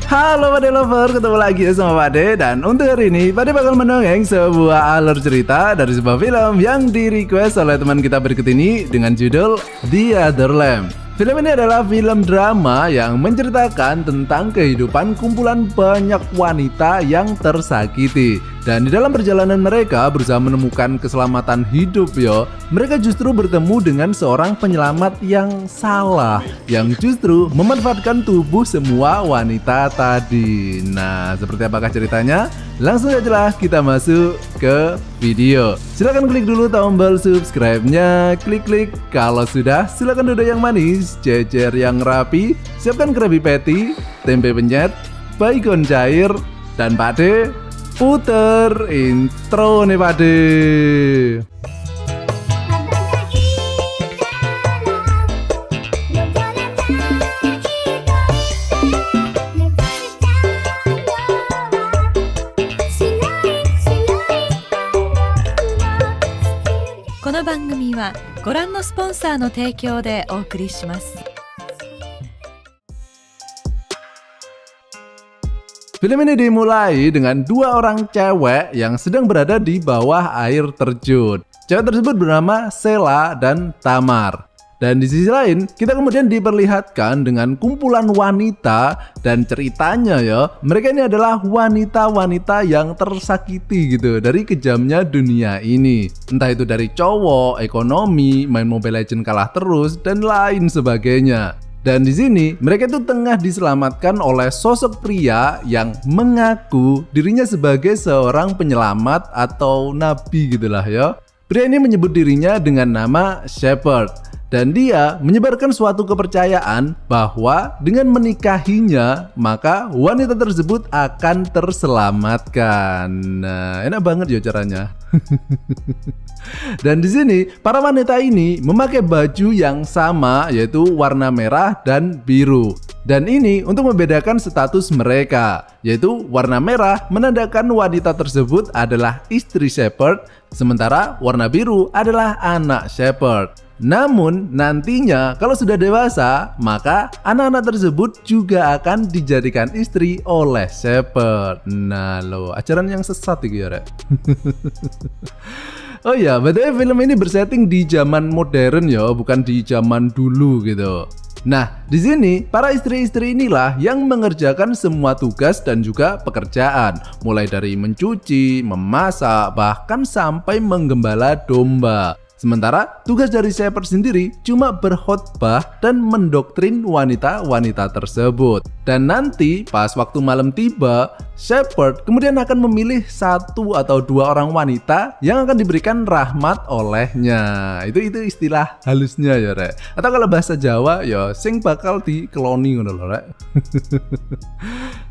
Halo Pade Lover, ketemu lagi sama Pade. Dan untuk hari ini Pade bakal mendongeng sebuah alur cerita dari sebuah film yang di request oleh teman kita berikut ini dengan judul The Other Lamb. Film ini adalah film drama yang menceritakan tentang kehidupan kumpulan banyak wanita yang tersakiti. Dan di dalam perjalanan mereka berusaha menemukan keselamatan hidup mereka justru bertemu dengan seorang penyelamat yang salah, yang justru memanfaatkan tubuh semua wanita tadi. Nah, seperti apakah ceritanya? Langsung aja kita masuk ke video. Silahkan klik dulu tombol subscribe-nya, klik kalau sudah. Silahkan duduk yang manis, jejer yang rapi, siapkan Krabby Patty, tempe penyet, baygon cair, dan Pade puter intro nih Pade. Film ini dimulai dengan dua orang cewek yang sedang berada di bawah air terjun. Cewek tersebut bernama Sheila dan Tamar. Dan di sisi lain, kita kemudian diperlihatkan dengan kumpulan wanita dan ceritanya mereka ini adalah wanita-wanita yang tersakiti gitu dari kejamnya dunia ini. Entah itu dari cowok, ekonomi, main Mobile Legends kalah terus, dan lain sebagainya. Dan di sini mereka itu tengah diselamatkan oleh sosok pria yang mengaku dirinya sebagai seorang penyelamat atau nabi gitulah Pria ini menyebut dirinya dengan nama Shepard. Dan dia menyebarkan suatu kepercayaan bahwa dengan menikahinya maka wanita tersebut akan terselamatkan. Nah, enak banget caranya. Dan di sini para wanita ini memakai baju yang sama, yaitu warna merah dan biru. Dan ini untuk membedakan status mereka, yaitu warna merah menandakan wanita tersebut adalah istri Shepard, sementara warna biru adalah anak Shepard. Namun nantinya kalau sudah dewasa, maka anak-anak tersebut juga akan dijadikan istri oleh Shepard. Nah lo, ajaran yang sesat itu ya Rek. Oh ya, btw film ini bersetting di zaman modern bukan di zaman dulu gitu. Nah, di sini para istri-istri inilah yang mengerjakan semua tugas dan juga pekerjaan, mulai dari mencuci, memasak, bahkan sampai menggembala domba. Sementara tugas dari Shepard sendiri cuma berkhotbah dan mendoktrin wanita-wanita tersebut. Dan nanti pas waktu malam tiba, Shepard kemudian akan memilih satu atau dua orang wanita yang akan diberikan rahmat olehnya. Itu istilah halusnya Rek. Atau kalau bahasa Jawa sing bakal dikeloni ngono lho Rek.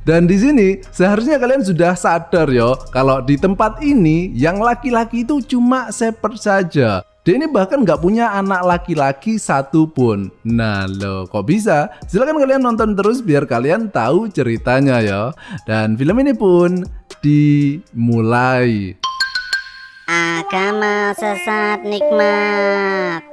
Dan di sini seharusnya kalian sudah sadar kalau di tempat ini yang laki-laki itu cuma Shepard saja. Dia ini bahkan nggak punya anak laki-laki satupun. Nah lo, kok bisa? Silahkan kalian nonton terus biar kalian tahu ceritanya Dan film ini pun dimulai. Agama sesat nikmat.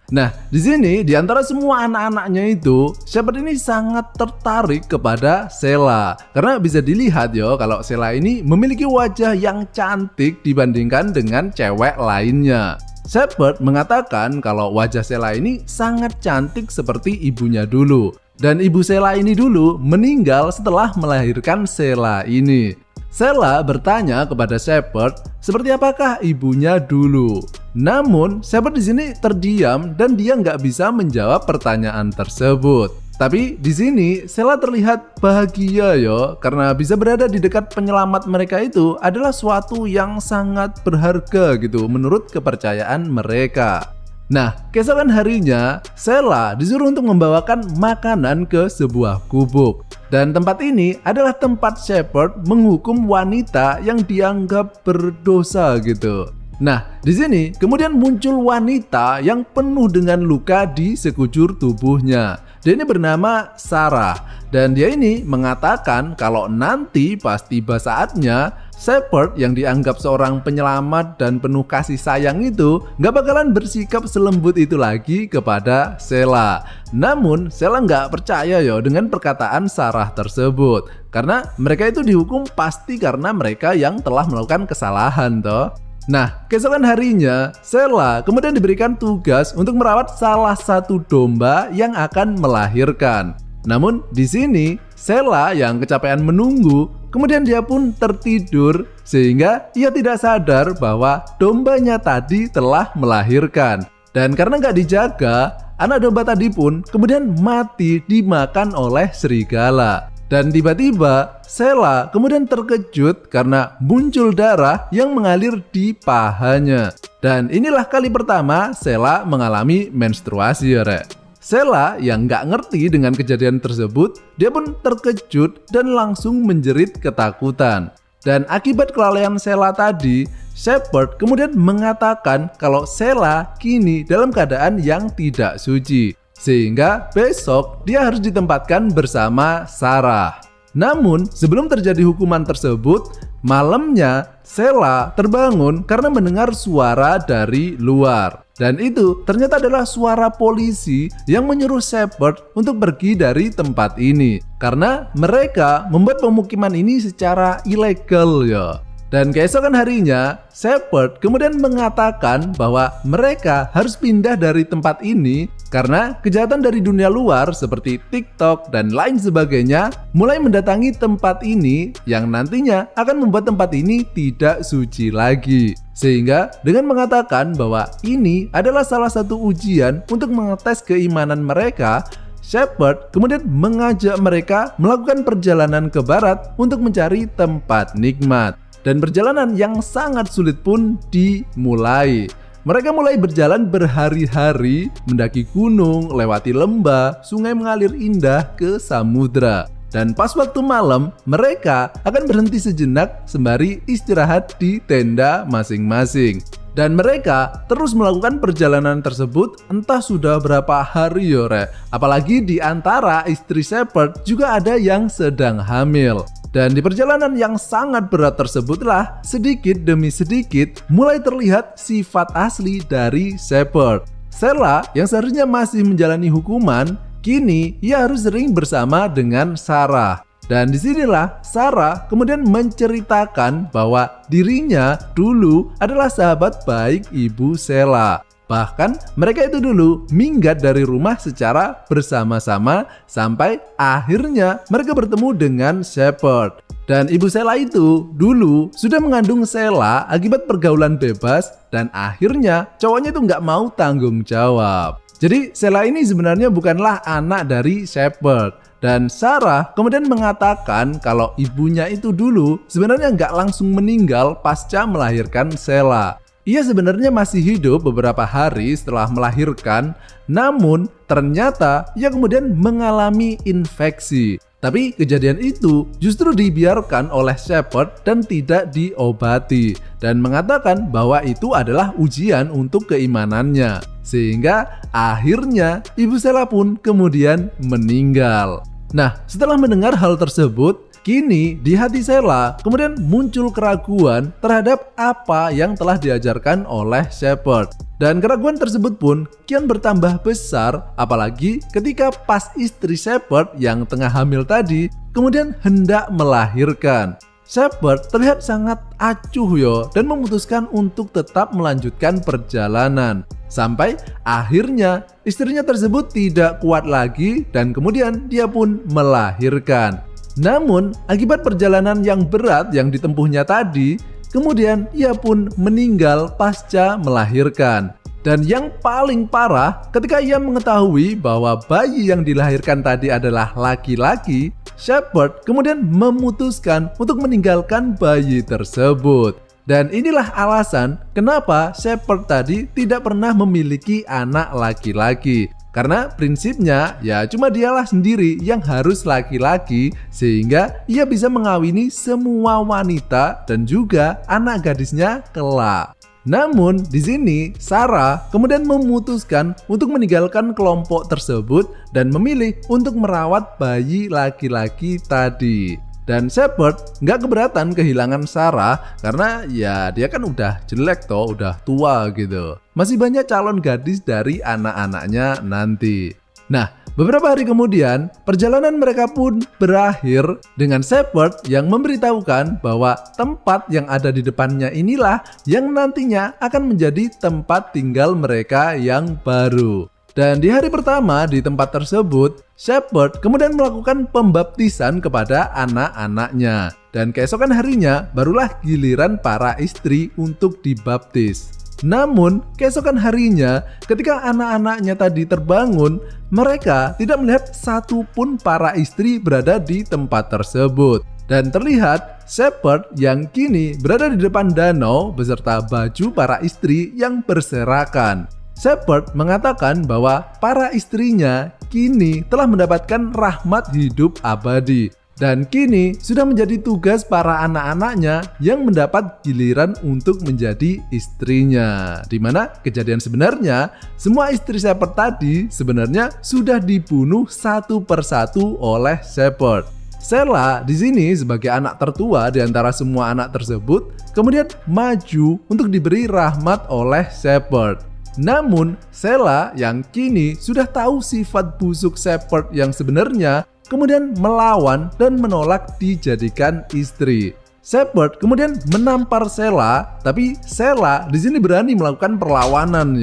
Nah, di sini di antara semua anak-anaknya itu, Shepard ini sangat tertarik kepada Sheila. Karena bisa dilihat kalau Sheila ini memiliki wajah yang cantik dibandingkan dengan cewek lainnya. Shepard mengatakan kalau wajah Sheila ini sangat cantik seperti ibunya dulu. Dan ibu Sheila ini dulu meninggal setelah melahirkan Sheila ini. Sheila bertanya kepada Shepard seperti apakah ibunya dulu. Namun Shepard di sini terdiam dan dia nggak bisa menjawab pertanyaan tersebut. Tapi di sini Sheila terlihat bahagia karena bisa berada di dekat penyelamat mereka itu adalah suatu yang sangat berharga gitu menurut kepercayaan mereka. Nah, keesokan harinya Sheila disuruh untuk membawakan makanan ke sebuah gubuk. Dan tempat ini adalah tempat Shepard menghukum wanita yang dianggap berdosa gitu. Nah, di sini kemudian muncul wanita yang penuh dengan luka di sekujur tubuhnya. Dia ini bernama Sarah dan dia ini mengatakan kalau nanti pas tiba saatnya Shepard yang dianggap seorang penyelamat dan penuh kasih sayang itu nggak bakalan bersikap selembut itu lagi kepada Sheila. Namun Sheila nggak percaya yo dengan perkataan Sarah tersebut, karena mereka itu dihukum pasti karena mereka yang telah melakukan kesalahan toh. Nah, keesokan harinya, Sheila kemudian diberikan tugas untuk merawat salah satu domba yang akan melahirkan. Namun di sini Sheila yang kecapean menunggu, kemudian dia pun tertidur sehingga ia tidak sadar bahwa dombanya tadi telah melahirkan. Dan karena nggak dijaga, anak domba tadi pun kemudian mati dimakan oleh serigala. Dan tiba-tiba Sheila kemudian terkejut karena muncul darah yang mengalir di pahanya. Dan inilah kali pertama Sheila mengalami menstruasi ya rek. Sheila yang nggak ngerti dengan kejadian tersebut, dia pun terkejut dan langsung menjerit ketakutan. Dan akibat kelalaian Sheila tadi, Shepard kemudian mengatakan kalau Sheila kini dalam keadaan yang tidak suci, sehingga besok dia harus ditempatkan bersama Sarah. Namun sebelum terjadi hukuman tersebut, malamnya Sheila terbangun karena mendengar suara dari luar. Dan itu ternyata adalah suara polisi yang menyuruh Shepard untuk pergi dari tempat ini, karena mereka membuat pemukiman ini secara ilegal ya. Dan keesokan harinya, Shepard kemudian mengatakan bahwa mereka harus pindah dari tempat ini karena kejahatan dari dunia luar seperti TikTok dan lain sebagainya mulai mendatangi tempat ini yang nantinya akan membuat tempat ini tidak suci lagi. Sehingga dengan mengatakan bahwa ini adalah salah satu ujian untuk mengetes keimanan mereka, Shepard kemudian mengajak mereka melakukan perjalanan ke barat untuk mencari tempat nikmat. Dan perjalanan yang sangat sulit pun dimulai. Mereka mulai berjalan berhari-hari, mendaki gunung, lewati lembah, sungai mengalir indah ke samudra. Dan pas waktu malam, mereka akan berhenti sejenak sembari istirahat di tenda masing-masing. Dan mereka terus melakukan perjalanan tersebut entah sudah berapa hari yore. Apalagi di antara istri Shepard juga ada yang sedang hamil. Dan di perjalanan yang sangat berat tersebutlah sedikit demi sedikit mulai terlihat sifat asli dari Shepard. Sheila yang seharusnya masih menjalani hukuman, kini ia harus sering bersama dengan Sarah. Dan disinilah Sarah kemudian menceritakan bahwa dirinya dulu adalah sahabat baik ibu Sheila. Bahkan mereka itu dulu minggat dari rumah secara bersama-sama sampai akhirnya mereka bertemu dengan Shepard. Dan ibu Sheila itu dulu sudah mengandung Sheila akibat pergaulan bebas dan akhirnya cowoknya itu nggak mau tanggung jawab. Jadi Sheila ini sebenarnya bukanlah anak dari Shepard. Dan Sarah kemudian mengatakan kalau ibunya itu dulu sebenarnya nggak langsung meninggal pasca melahirkan Sheila. Ia sebenarnya masih hidup beberapa hari setelah melahirkan, namun ternyata ia kemudian mengalami infeksi. Tapi kejadian itu justru dibiarkan oleh Shepard dan tidak diobati, dan mengatakan bahwa itu adalah ujian untuk keimanannya. Sehingga akhirnya ibu Sheila pun kemudian meninggal. Nah, setelah mendengar hal tersebut, kini di hati Sheila kemudian muncul keraguan terhadap apa yang telah diajarkan oleh Shepard. Dan keraguan tersebut pun kian bertambah besar, apalagi ketika pas istri Shepard yang tengah hamil tadi kemudian hendak melahirkan. Shepard terlihat sangat acuh yo dan memutuskan untuk tetap melanjutkan perjalanan. Sampai akhirnya istrinya tersebut tidak kuat lagi dan kemudian dia pun melahirkan. Namun akibat perjalanan yang berat yang ditempuhnya tadi, kemudian ia pun meninggal pasca melahirkan. Dan yang paling parah ketika ia mengetahui bahwa bayi yang dilahirkan tadi adalah laki-laki, Shepard kemudian memutuskan untuk meninggalkan bayi tersebut. Dan inilah alasan kenapa Shepard tadi tidak pernah memiliki anak laki-laki. Karena prinsipnya ya cuma dialah sendiri yang harus laki-laki, sehingga ia bisa mengawini semua wanita dan juga anak gadisnya kelak. Namun di sini Sarah kemudian memutuskan untuk meninggalkan kelompok tersebut dan memilih untuk merawat bayi laki-laki tadi. Dan Shepard nggak keberatan kehilangan Sarah karena ya dia kan udah jelek toh, udah tua gitu. Masih banyak calon gadis dari anak-anaknya nanti. Nah, beberapa hari kemudian perjalanan mereka pun berakhir dengan Shepard yang memberitahukan bahwa tempat yang ada di depannya inilah yang nantinya akan menjadi tempat tinggal mereka yang baru. Dan di hari pertama di tempat tersebut, Shepard kemudian melakukan pembaptisan kepada anak-anaknya. Dan keesokan harinya barulah giliran para istri untuk dibaptis. Namun keesokan harinya ketika anak-anaknya tadi terbangun, mereka tidak melihat satupun para istri berada di tempat tersebut. Dan terlihat Shepard yang kini berada di depan danau beserta baju para istri yang berserakan. Shepard mengatakan bahwa para istrinya kini telah mendapatkan rahmat hidup abadi dan kini sudah menjadi tugas para anak-anaknya yang mendapat giliran untuk menjadi istrinya. Dimana kejadian sebenarnya semua istri Shepard tadi sebenarnya sudah dibunuh satu persatu oleh Shepard. Sheila di sini sebagai anak tertua di antara semua anak tersebut kemudian maju untuk diberi rahmat oleh Shepard. Namun, Sheila yang kini sudah tahu sifat busuk Shepard yang sebenarnya, kemudian melawan dan menolak dijadikan istri. Shepard kemudian menampar Sheila, tapi Sheila di sini berani melakukan perlawanan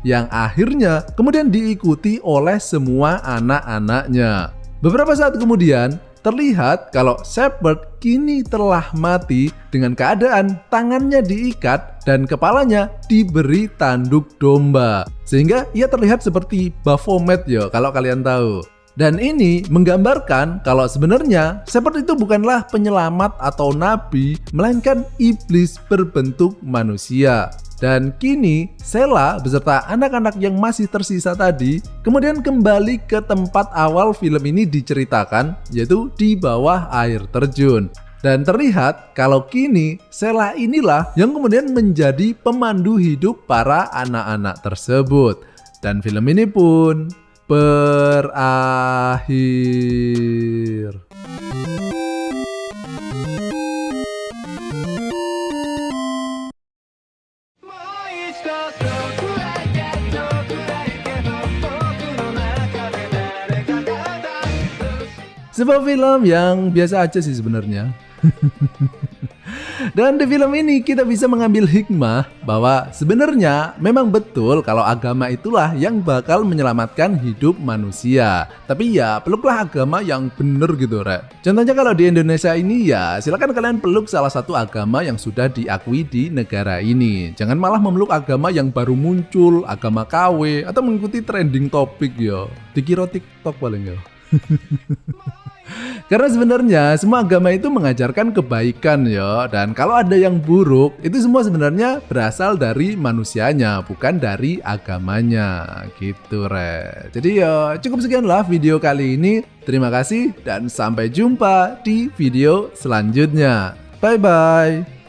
yang akhirnya kemudian diikuti oleh semua anak-anaknya. Beberapa saat kemudian, terlihat kalau Shepard kini telah mati dengan keadaan tangannya diikat dan kepalanya diberi tanduk domba. Sehingga ia terlihat seperti Baphomet kalau kalian tahu. Dan ini menggambarkan kalau sebenarnya Shepard itu bukanlah penyelamat atau nabi, melainkan iblis berbentuk manusia. Dan kini Sheila beserta anak-anak yang masih tersisa tadi kemudian kembali ke tempat awal film ini diceritakan, yaitu di bawah air terjun. Dan terlihat kalau kini Sheila inilah yang kemudian menjadi pemandu hidup para anak-anak tersebut. Dan film ini pun berakhir. Sebuah film yang biasa aja sih sebenarnya. Dan di film ini kita bisa mengambil hikmah bahwa sebenarnya memang betul kalau agama itulah yang bakal menyelamatkan hidup manusia. Tapi ya peluklah agama yang bener gitu, Rek. Contohnya kalau di Indonesia ini ya silakan kalian peluk salah satu agama yang sudah diakui di negara ini. Jangan malah memeluk agama yang baru muncul, agama KW atau mengikuti trending topik dikira TikTok paling Karena sebenarnya semua agama itu mengajarkan kebaikan dan kalau ada yang buruk itu semua sebenarnya berasal dari manusianya bukan dari agamanya gitu Jadi cukup sekianlah video kali ini. Terima kasih dan sampai jumpa di video selanjutnya. Bye bye.